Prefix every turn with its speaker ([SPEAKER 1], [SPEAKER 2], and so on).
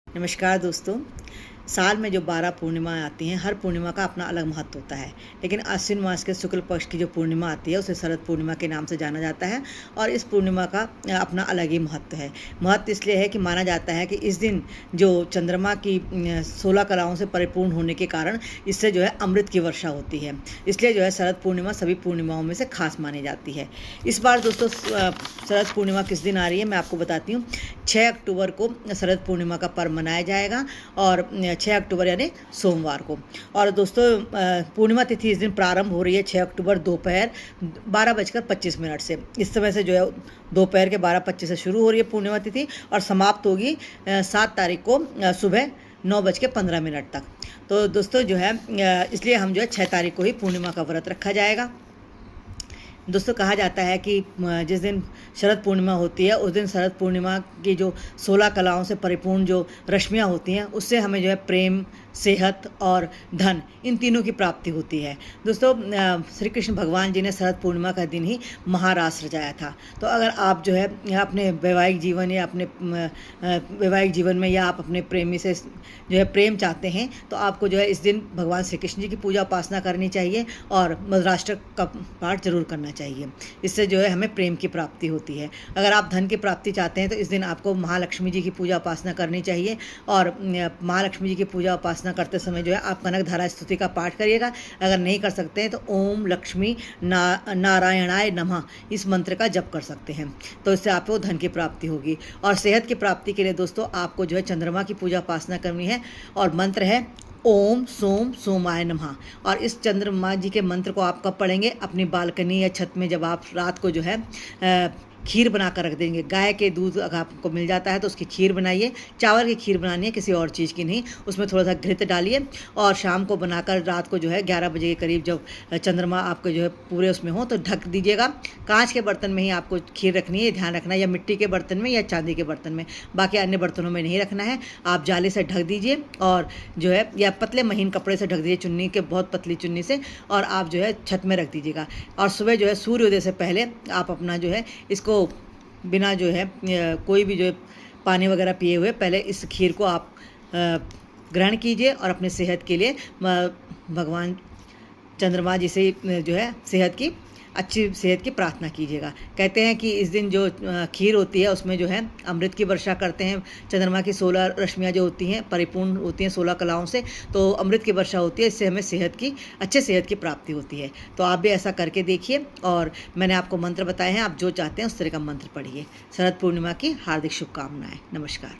[SPEAKER 1] नमस्कार दोस्तों। साल में जो 12 पूर्णिमा आती हैं, हर पूर्णिमा का अपना अलग महत्व होता है। लेकिन आश्विन मास के शुक्ल पक्ष की जो पूर्णिमा आती है उसे शरद पूर्णिमा के नाम से जाना जाता है और इस पूर्णिमा का अपना अलग ही महत्व है। महत्व इसलिए है कि माना जाता है कि इस दिन जो चंद्रमा की 16 कलाओं से परिपूर्ण होने के कारण इससे जो है अमृत की वर्षा होती है। इसलिए जो है शरद पूर्णिमा सभी पूर्णिमाओं में से खास मानी जाती है। इस बार दोस्तों शरद पूर्णिमा किस दिन आ रही है मैं आपको बताती हूँ। 6 अक्टूबर को शरद पूर्णिमा का पर्व मनाया जाएगा और 6 अक्टूबर यानी सोमवार को। और दोस्तों पूर्णिमा तिथि इस दिन प्रारंभ हो रही है 6 अक्टूबर दोपहर 12:25 से। इस समय से जो है दोपहर के 12:25 से शुरू हो रही है पूर्णिमा तिथि और समाप्त होगी 7 तारीख को सुबह 9:15 तक। तो दोस्तों जो है इसलिए हम जो है 6 तारीख को ही पूर्णिमा का व्रत रखा जाएगा। दोस्तों कहा जाता है कि जिस दिन शरद पूर्णिमा होती है उस दिन शरद पूर्णिमा की जो 16 कलाओं से परिपूर्ण जो रश्मियाँ होती हैं उससे हमें जो है प्रेम, सेहत और धन इन तीनों की प्राप्ति होती है। दोस्तों श्री कृष्ण भगवान जी ने शरद पूर्णिमा का दिन ही महारास रचाया था। तो अगर आप जो है अपने वैवाहिक जीवन या अपने वैवाहिक जीवन में या आप अपने प्रेमी से जो है प्रेम चाहते हैं तो आपको जो है इस दिन भगवान श्री कृष्ण जी की पूजा उपासना करनी चाहिए और मद्राष्टक का पाठ जरूर करना चाहिए। इससे जो है हमें प्रेम की प्राप्ति होती है। अगर आप धन की प्राप्ति चाहते हैं तो इस दिन आपको महालक्ष्मी जी की पूजा उपासना करनी चाहिए और महालक्ष्मी जी की पूजा उपासना करते समय जो है आप कनकधारा स्तुति का पाठ करिएगा। अगर नहीं कर सकते हैं तो ओम लक्ष्मी नारायणाय नमः इस मंत्र का जप कर सकते हैं। तो इससे आपको धन की प्राप्ति होगी। और सेहत की प्राप्ति के लिए दोस्तों आपको जो है चंद्रमा की पूजा उपासना करनी है और मंत्र है ओम सोम सोमाय नमः। और इस चंद्रमा जी के मंत्र को आप कब पढ़ेंगे? अपनी बालकनी या छत में जब आप रात को जो है खीर बना कर रख देंगे। गाय के दूध अगर आपको मिल जाता है तो उसकी खीर बनाइए। चावल की खीर बनानी है, किसी और चीज़ की नहीं। उसमें थोड़ा सा घृत डालिए और शाम को बनाकर रात को जो है 11 बजे के करीब जब चंद्रमा आपके जो है पूरे उसमें हो तो ढक दीजिएगा। कांच के बर्तन में ही आपको खीर रखनी है, ध्यान रखना, या मिट्टी के बर्तन में या चांदी के बर्तन में। बाकी अन्य बर्तनों में नहीं रखना है। आप जाली से ढक दीजिए और जो है या पतले महीन कपड़े से ढक दीजिए, चुन्नी के बहुत पतली चुन्नी से, और आप जो है छत में रख दीजिएगा। और सुबह जो है सूर्योदय से पहले आप अपना जो है इसको बिना जो है कोई भी जो है पानी वगैरह पिए हुए पहले इस खीर को आप ग्रहण कीजिए और अपने सेहत के लिए भगवान चंद्रमा जी से जो है अच्छी सेहत की प्रार्थना कीजिएगा। कहते हैं कि इस दिन जो खीर होती है उसमें जो है अमृत की वर्षा करते हैं। चंद्रमा की 16 रश्मियाँ जो होती हैं परिपूर्ण होती हैं 16 कलाओं से, तो अमृत की वर्षा होती है। इससे हमें अच्छे सेहत की प्राप्ति होती है। तो आप भी ऐसा करके देखिए। और मैंने आपको मंत्र बताए हैं, आप जो चाहते हैं उस तरह का मंत्र पढ़िए। शरद पूर्णिमा की हार्दिक शुभकामनाएं। नमस्कार।